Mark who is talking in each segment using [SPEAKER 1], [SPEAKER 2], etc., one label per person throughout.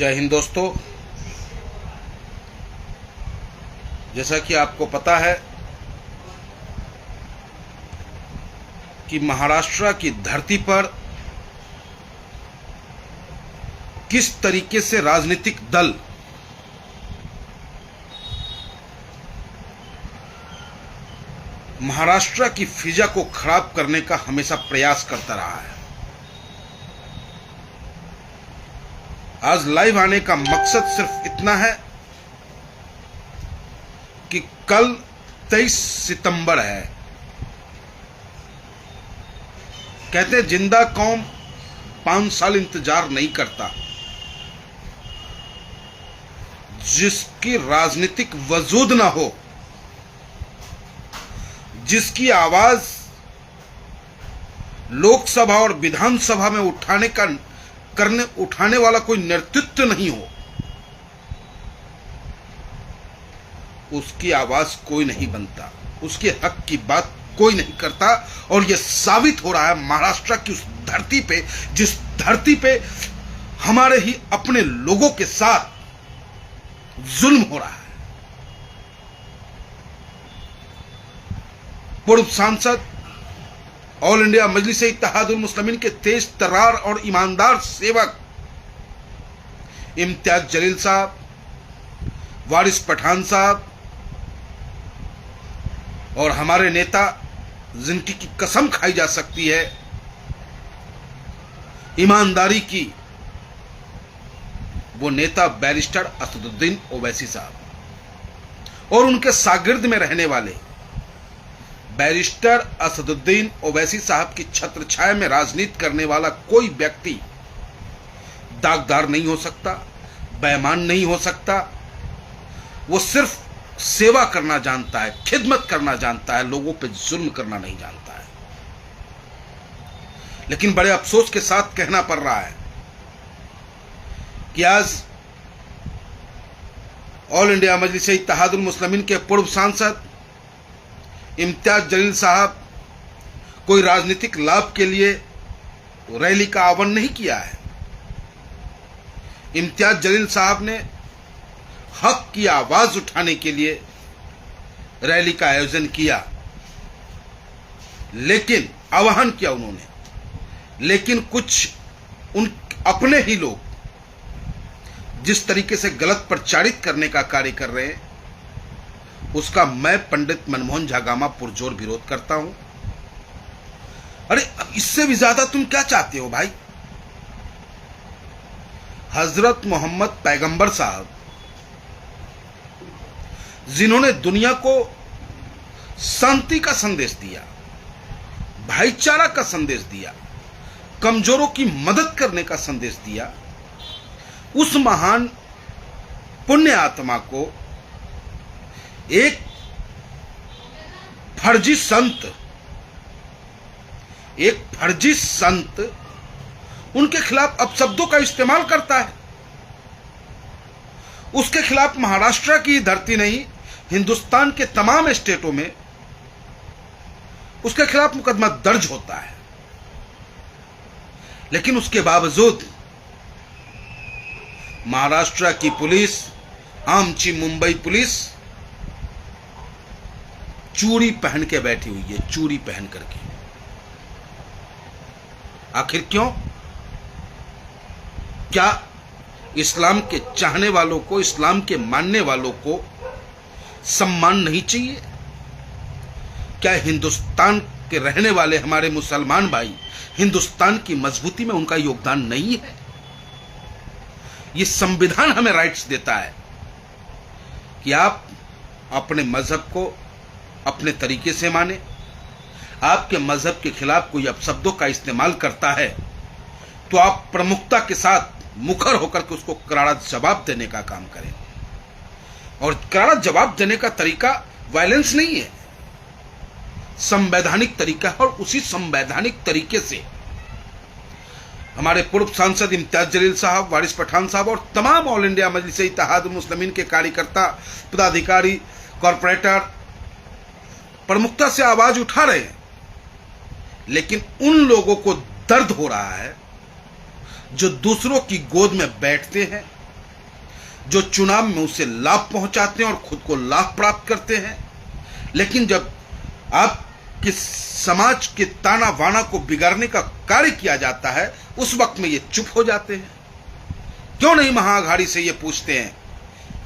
[SPEAKER 1] जय हिंद दोस्तों। जैसा कि आपको पता है कि महाराष्ट्र की धरती पर किस तरीके से राजनीतिक दल महाराष्ट्र की फिजा को खराब करने का हमेशा प्रयास करता रहा है। आज लाइव आने का मकसद सिर्फ इतना है कि कल 23 सितंबर है। कहते हैं जिंदा कौम 5 साल इंतजार नहीं करता। जिसकी राजनीतिक वजूद ना हो, जिसकी आवाज लोकसभा और विधानसभा में उठाने वाला कोई नेतृत्व नहीं हो, उसकी आवाज कोई नहीं बनता, उसके हक की बात कोई नहीं करता। और यह साबित हो रहा है महाराष्ट्र की उस धरती पे, जिस धरती पे हमारे ही अपने लोगों के साथ जुल्म हो रहा है। पूर्व सांसद ऑल इंडिया मजलिस इत्तेहादुल मुस्लिमीन के तेज तर्रार और ईमानदार सेवक इम्तियाज जलील साहब, वारिस पठान साहब और हमारे नेता जिनकी की कसम खाई जा सकती है ईमानदारी की, वो नेता बैरिस्टर असदुद्दीन ओवैसी साहब और उनके शागिर्द में रहने वाले बैरिस्टर असदुद्दीन ओवैसी साहब की छत्र छाया में राजनीति करने वाला कोई व्यक्ति दागदार नहीं हो सकता, बेईमान नहीं हो सकता। वो सिर्फ सेवा करना जानता है, खिदमत करना जानता है, लोगों पे जुल्म करना नहीं जानता है। लेकिन बड़े अफसोस के साथ कहना पड़ रहा है कि आज ऑल इंडिया मजलिस इत्तेहादुल मुस्लिमीन के पूर्व सांसद इम्तियाज जलील साहब कोई राजनीतिक लाभ के लिए रैली का आह्वान नहीं किया है। इम्तियाज जलील साहब ने हक की आवाज उठाने के लिए रैली का आयोजन किया, लेकिन आह्वान किया उन्होंने, लेकिन कुछ उन अपने ही लोग जिस तरीके से गलत प्रचारित करने का कार्य कर रहे हैं, उसका मैं पंडित मनमोहन झागामा पुरजोर विरोध करता हूं। अरे इससे भी ज्यादा तुम क्या चाहते हो भाई? हजरत मोहम्मद पैगंबर साहब, जिन्होंने दुनिया को शांति का संदेश दिया, भाईचारा का संदेश दिया, कमजोरों की मदद करने का संदेश दिया, उस महान पुण्य आत्मा को एक फर्जी संत उनके खिलाफ अपशब्दों का इस्तेमाल करता है। उसके खिलाफ महाराष्ट्र की धरती नहीं, हिंदुस्तान के तमाम स्टेटों में उसके खिलाफ मुकदमा दर्ज होता है। लेकिन उसके बावजूद महाराष्ट्र की पुलिस, आमची मुंबई पुलिस चूड़ी पहन के बैठी हुई है, चूड़ी पहन करके। आखिर क्यों? क्या इस्लाम के चाहने वालों को, इस्लाम के मानने वालों को सम्मान नहीं चाहिए? क्या हिंदुस्तान के रहने वाले हमारे मुसलमान भाई, हिंदुस्तान की मजबूती में उनका योगदान नहीं है? ये संविधान हमें राइट्स देता है कि आप अपने मजहब को अपने तरीके से माने। आपके मजहब के खिलाफ कोई अपशब्दों का इस्तेमाल करता है तो आप प्रमुखता के साथ मुखर होकर के उसको करारा जवाब देने का काम करें। और करारा जवाब देने का तरीका वायलेंस नहीं है, संवैधानिक तरीका है। और उसी संवैधानिक तरीके से हमारे पूर्व सांसद इम्तियाज जलील साहब, वारिस पठान साहब और तमाम ऑल इंडिया मजलिस इत्तेहादुल मुस्लिमीन के कार्यकर्ता, पदाधिकारी, कॉरपोरेटर प्रमुखता से आवाज उठा रहे हैं। लेकिन उन लोगों को दर्द हो रहा है जो दूसरों की गोद में बैठते हैं, जो चुनाव में उसे लाभ पहुंचाते हैं और खुद को लाभ प्राप्त करते हैं। लेकिन जब आपके समाज के ताना बाना को बिगाड़ने का कार्य किया जाता है, उस वक्त में ये चुप हो जाते हैं। क्यों नहीं महाअघाड़ी से ये पूछते हैं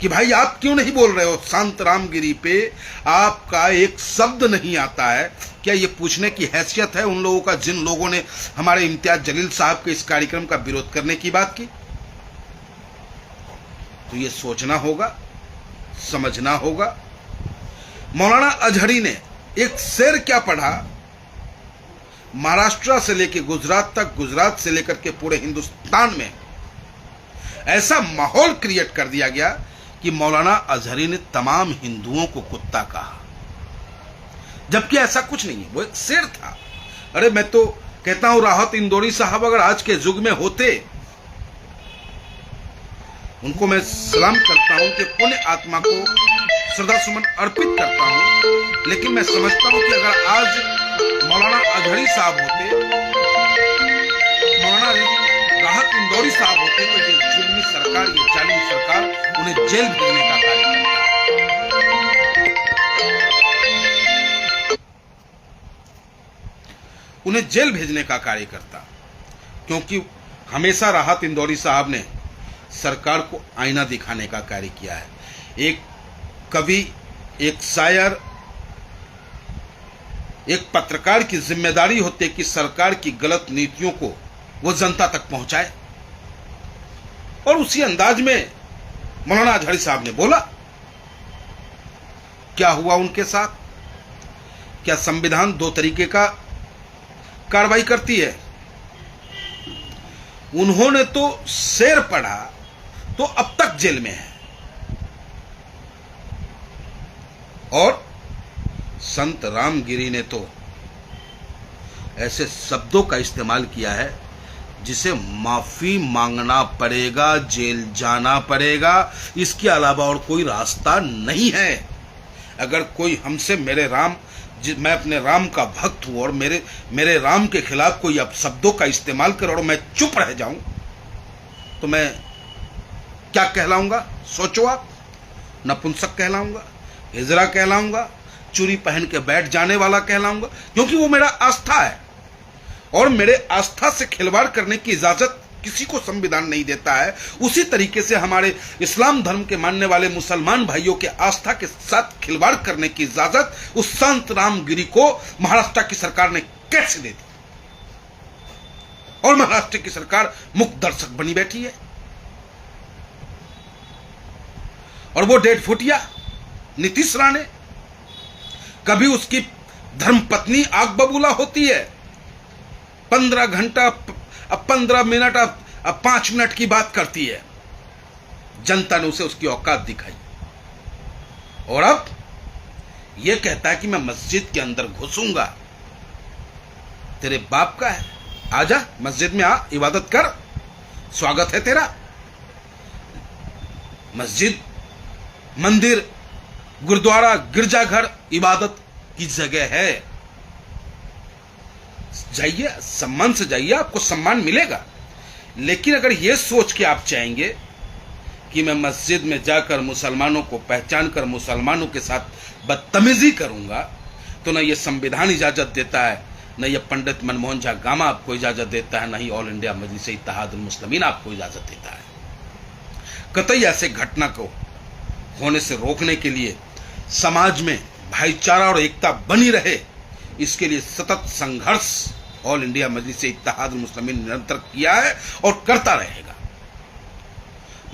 [SPEAKER 1] कि भाई आप क्यों नहीं बोल रहे हो? शांत रामगिरी पे आपका एक शब्द नहीं आता है। क्या ये पूछने की हैसियत है उन लोगों का जिन लोगों ने हमारे इम्तियाज जलील साहब के इस कार्यक्रम का विरोध करने की बात की? तो ये सोचना होगा, समझना होगा। मौलाना अजहरी ने एक शेर क्या पढ़ा, महाराष्ट्र से लेकर गुजरात तक, गुजरात से लेकर के पूरे हिंदुस्तान में ऐसा माहौल क्रिएट कर दिया गया कि मौलाना अजहरी ने तमाम हिंदुओं को कुत्ता कहा, जबकि ऐसा कुछ नहीं है, वो एक शेर था। अरे मैं तो कहता हूं राहत इंदौरी साहब अगर आज के युग में होते, उनको मैं सलाम करता हूं कि पुण्य आत्मा को श्रद्धा सुमन अर्पित करता हूं। लेकिन मैं समझता हूं कि अगर आज मौलाना अजहरी साहब होते, मौलाना राहत इंदौरी साहब होते, तो ये जुल्मी सरकार, ये जालिम सरकार उन्हें जेल भेजने का कार्य करता। उन्हें जेल भेजने का कार्य करता, क्योंकि हमेशा राहत इंदौरी साहब ने सरकार को आईना दिखाने का कार्य किया है। एक कवि, एक शायर, एक पत्रकार की जिम्मेदारी होती है कि सरकार की गलत नीतियों को वो जनता तक पहुंचाए, और उसी अंदाज में मौलाना अजहरी साहब ने बोला। क्या हुआ उनके साथ? क्या संविधान दो तरीके का कार्रवाई करती है? उन्होंने तो शेर पढ़ा तो अब तक जेल में है, और संत रामगिरी ने तो ऐसे शब्दों का इस्तेमाल किया है जिसे माफी मांगना पड़ेगा, जेल जाना पड़ेगा, इसके अलावा और कोई रास्ता नहीं है। अगर कोई हमसे मेरे राम, मैं अपने राम का भक्त हूं और मेरे राम के खिलाफ कोई अपशब्दों का इस्तेमाल करे और मैं चुप रह जाऊं, तो मैं क्या कहलाऊंगा? सोचो आप। नपुंसक कहलाऊंगा, हिजरा कहलाऊंगा, चूड़ी पहन के बैठ जाने वाला कहलाऊंगा, क्योंकि वो मेरा आस्था है, और मेरे आस्था से खिलवाड़ करने की इजाजत किसी को संविधान नहीं देता है। उसी तरीके से हमारे इस्लाम धर्म के मानने वाले मुसलमान भाइयों के आस्था के साथ खिलवाड़ करने की इजाजत उस संत रामगिरी को महाराष्ट्र की सरकार ने कैसे दे दी? और महाराष्ट्र की सरकार मुख्य दर्शक बनी बैठी है। और वो डेढ़ फुटिया नीतीश राणे, कभी उसकी धर्मपत्नी आग बबूला होती है, 15 घंटा, 15 मिनट, 5 मिनट की बात करती है। जनता ने उसे उसकी औकात दिखाई, और अब यह कहता है कि मैं मस्जिद के अंदर घुसूंगा। तेरे बाप का है, आजा मस्जिद में आ, इबादत कर, स्वागत है तेरा। मस्जिद, मंदिर, गुरुद्वारा, गिरजाघर इबादत की जगह है। जाइए, सम्मान से जाइए, आपको सम्मान मिलेगा। लेकिन अगर यह सोच के आप चाहेंगे कि मैं मस्जिद में जाकर मुसलमानों को पहचान कर मुसलमानों के साथ बदतमीजी करूंगा, तो न यह संविधान इजाजत देता है, न यह पंडित मनमोहन झा गामा आपको इजाजत देता है, न ही ऑल इंडिया मजलिस इत्तेहादुल मुस्लिमीन आपको इजाजत देता है। कतई ऐसे घटना को होने से रोकने के लिए समाज में भाईचारा और एकता बनी रहे, इसके लिए सतत संघर्ष ऑल इंडिया मजलिस इत्तेहादुल मुस्लिमीन निरंतर किया है और करता रहेगा।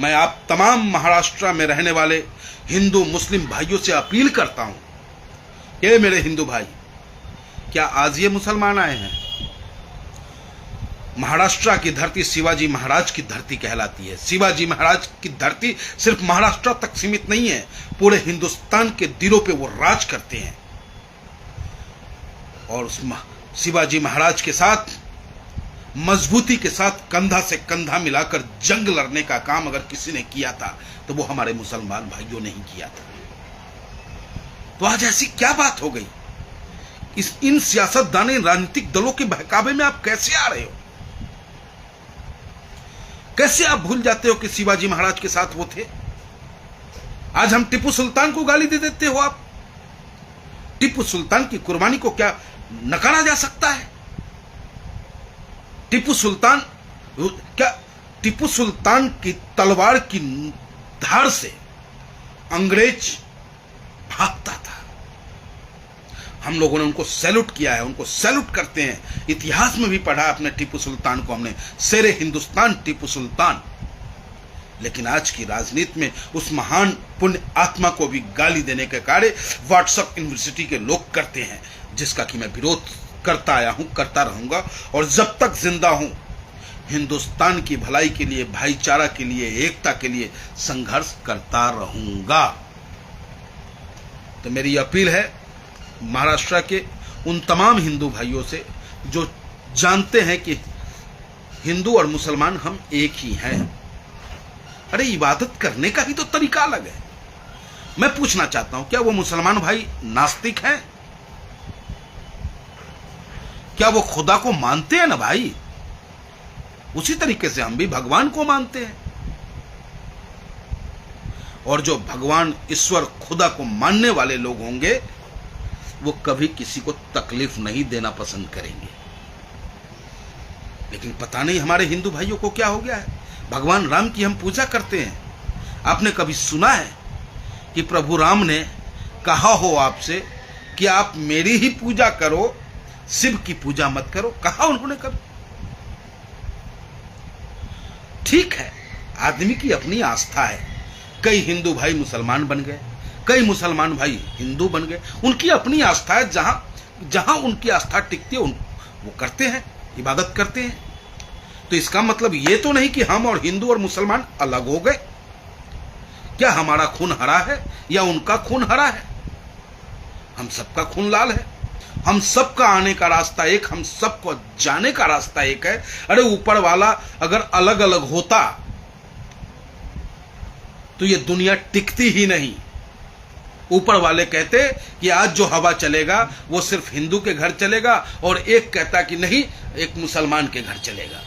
[SPEAKER 1] मैं आप तमाम महाराष्ट्र में रहने वाले हिंदू मुस्लिम भाइयों से अपील करता हूं कि मेरे हिंदू भाई, क्या आज ये मुसलमान आए हैं? महाराष्ट्र की धरती शिवाजी महाराज की धरती कहलाती है। शिवाजी महाराज की धरती सिर्फ महाराष्ट्र तक सीमित नहीं है, पूरे हिंदुस्तान के दिलों पे वो राज करते हैं। और उस शिवाजी महाराज के साथ मजबूती के साथ कंधा से कंधा मिलाकर जंग लड़ने का काम अगर किसी ने किया था तो वो हमारे मुसलमान भाइयों ने ही किया था। तो आज ऐसी क्या बात हो गई? इन सियासतदान, राजनीतिक दलों के बहकावे में आप कैसे आ रहे हो? कैसे आप भूल जाते हो कि शिवाजी महाराज के साथ वो थे? आज हम टिप्पू सुल्तान को गाली दे देते हो आप। टिप्पू सुल्तान की कुर्बानी को क्या नकारा जा सकता है? टिप्पू सुल्तान क्या, टिप्पू सुल्तान की तलवार की धार से अंग्रेज भागता था। हम लोगों ने उनको सैल्यूट किया है, उनको सैल्यूट करते हैं। इतिहास में भी पढ़ा अपने टिप्पू सुल्तान को हमने, शेरे हिंदुस्तान टिप्पू सुल्तान। लेकिन आज की राजनीति में उस महान पुण्य आत्मा को भी गाली देने के कार्य व्हाट्सएप यूनिवर्सिटी के लोग करते हैं, जिसका कि मैं विरोध करता आया हूं, करता रहूंगा और जब तक जिंदा हूं हिंदुस्तान की भलाई के लिए, भाईचारा के लिए, एकता के लिए संघर्ष करता रहूंगा। तो मेरी अपील है महाराष्ट्र के उन तमाम हिंदू भाइयों से जो जानते हैं कि हिंदू और मुसलमान हम एक ही हैं। अरे इबादत करने का ही तो तरीका अलग है। मैं पूछना चाहता हूं, क्या वो मुसलमान भाई नास्तिक हैं? क्या वो खुदा को मानते हैं ना भाई? उसी तरीके से हम भी भगवान को मानते हैं। और जो भगवान, ईश्वर, खुदा को मानने वाले लोग होंगे वो कभी किसी को तकलीफ नहीं देना पसंद करेंगे। लेकिन पता नहीं हमारे हिंदू भाइयों को क्या हो गया है। भगवान राम की हम पूजा करते हैं। आपने कभी सुना है कि प्रभु राम ने कहा हो आपसे कि आप मेरी ही पूजा करो, शिव की पूजा मत करो? कहा उन्होंने कभी? ठीक है, आदमी की अपनी आस्था है। कई हिंदू भाई मुसलमान बन गए, कई मुसलमान भाई हिंदू बन गए। उनकी अपनी आस्था है, जहां उनकी आस्था टिकती है वो करते हैं, इबादत करते हैं। तो इसका मतलब ये तो नहीं कि हम और हिंदू और मुसलमान अलग हो गए। क्या हमारा खून हरा है या उनका खून हरा है? हम सबका खून लाल है। हम सबका आने का रास्ता एक, हम सबको जाने का रास्ता एक है। अरे ऊपर वाला अगर अलग अलग होता तो ये दुनिया टिकती ही नहीं। ऊपर वाले कहते कि आज जो हवा चलेगा वो सिर्फ हिंदू के घर चलेगा, और एक कहता कि नहीं, एक मुसलमान के घर चलेगा,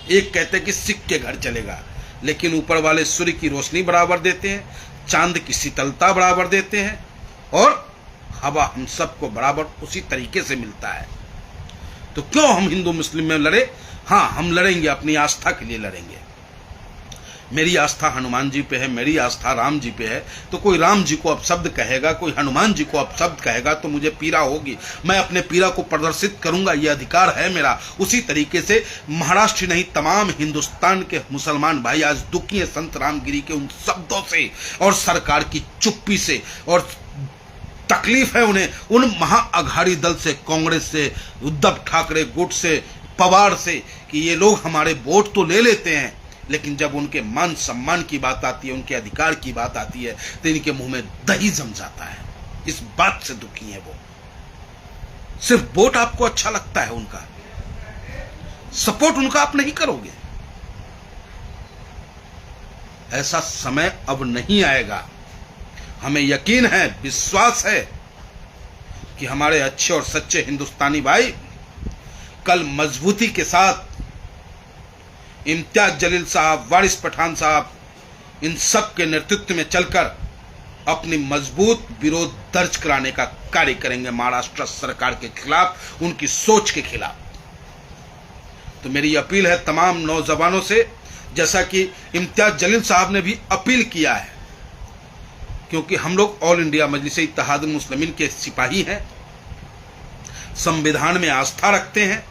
[SPEAKER 1] एक कहते कि सिख के घर चलेगा। लेकिन ऊपर वाले सूर्य की रोशनी बराबर देते हैं, चांद की शीतलता बराबर देते हैं, और हवा हम सबको बराबर उसी तरीके से मिलता है। तो क्यों हम हिंदू मुस्लिम में लड़े? हाँ, हम लड़ेंगे, अपनी आस्था के लिए लड़ेंगे। मेरी आस्था हनुमान जी पे है, मेरी आस्था राम जी पे है। तो कोई राम जी को अपशब्द कहेगा, कोई हनुमान जी को अपशब्द कहेगा तो मुझे पीड़ा होगी। मैं अपने पीड़ा को प्रदर्शित करूंगा, यह अधिकार है मेरा। उसी तरीके से महाराष्ट्र नहीं, तमाम हिंदुस्तान के मुसलमान भाई आज दुखी हैं संत रामगिरी के उन शब्दों से और सरकार की चुप्पी से, और तकलीफ है उन्हें उन महाअघाड़ी दल से, कांग्रेस से, उद्धव ठाकरे गुट से, पवार से, कि ये लोग हमारे वोट तो ले लेते हैं, लेकिन जब उनके मान सम्मान की बात आती है, उनके अधिकार की बात आती है, तो इनके मुंह में दही जम जाता है। इस बात से दुखी है वो। सिर्फ वोट आपको अच्छा लगता है, उनका सपोर्ट उनका आप नहीं करोगे। ऐसा समय अब नहीं आएगा। हमें यकीन है, विश्वास है कि हमारे अच्छे और सच्चे हिंदुस्तानी भाई कल मजबूती के साथ इम्तियाज जलील साहब, वारिस पठान साहब, इन सब के नेतृत्व में चलकर अपनी मजबूत विरोध दर्ज कराने का कार्य करेंगे महाराष्ट्र सरकार के खिलाफ, उनकी सोच के खिलाफ। तो मेरी अपील है तमाम नौजवानों से, जैसा कि इम्तियाज जलील साहब ने भी अपील किया है, क्योंकि हम लोग ऑल इंडिया मजलिस इत्तेहादुल मुस्लिमीन के सिपाही हैं, संविधान में आस्था रखते हैं।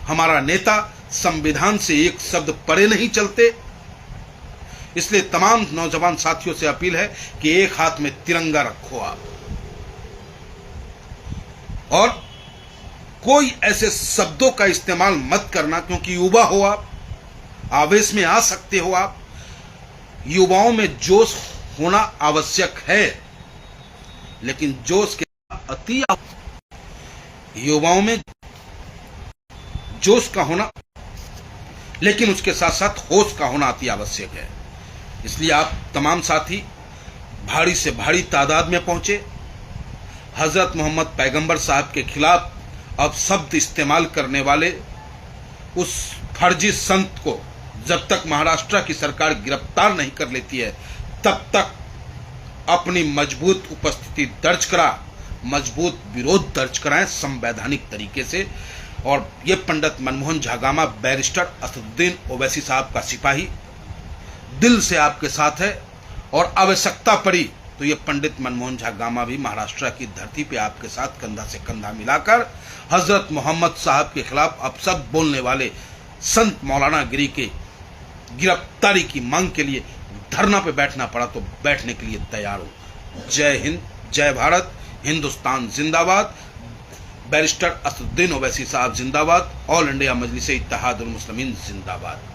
[SPEAKER 1] हमारा नेता संविधान से एक शब्द परे नहीं चलते। इसलिए तमाम नौजवान साथियों से अपील है कि एक हाथ में तिरंगा रखो आप, और कोई ऐसे शब्दों का इस्तेमाल मत करना, क्योंकि युवा हो आप, आवेश में आ सकते हो आप। युवाओं में जोश होना आवश्यक है, लेकिन जोश के अति, युवाओं में जोश का होना, लेकिन उसके साथ साथ होश का होना अति आवश्यक है। इसलिए आप तमाम साथी भारी से भारी तादाद में पहुंचे। हजरत मोहम्मद पैगंबर साहब के खिलाफ अब शब्द इस्तेमाल करने वाले उस फर्जी संत को जब तक महाराष्ट्र की सरकार गिरफ्तार नहीं कर लेती है, तब तक अपनी मजबूत उपस्थिति दर्ज करा, मजबूत विरोध दर्ज कराएं संवैधानिक तरीके से। और ये पंडित मनमोहन झागामा बैरिस्टर असदुद्दीन ओवैसी साहब का सिपाही दिल से आपके साथ है, और आवश्यकता पड़ी तो ये पंडित मनमोहन झागामा भी महाराष्ट्र की धरती पे आपके साथ कंधा से कंधा मिलाकर हजरत मोहम्मद साहब के खिलाफ अपशब्द बोलने वाले संत मौलाना गिरी के गिरफ्तारी की मांग के लिए धरना पे बैठना पड़ा तो बैठने के लिए तैयार हो। जय हिंद, जय भारत, हिंदुस्तान जिंदाबाद, बैरिस्टर असदुद्दीन ओवैसी साहब जिंदाबाद, ऑल इंडिया मजलिस इत्तेहादुल मुस्लिमीन जिंदाबाद।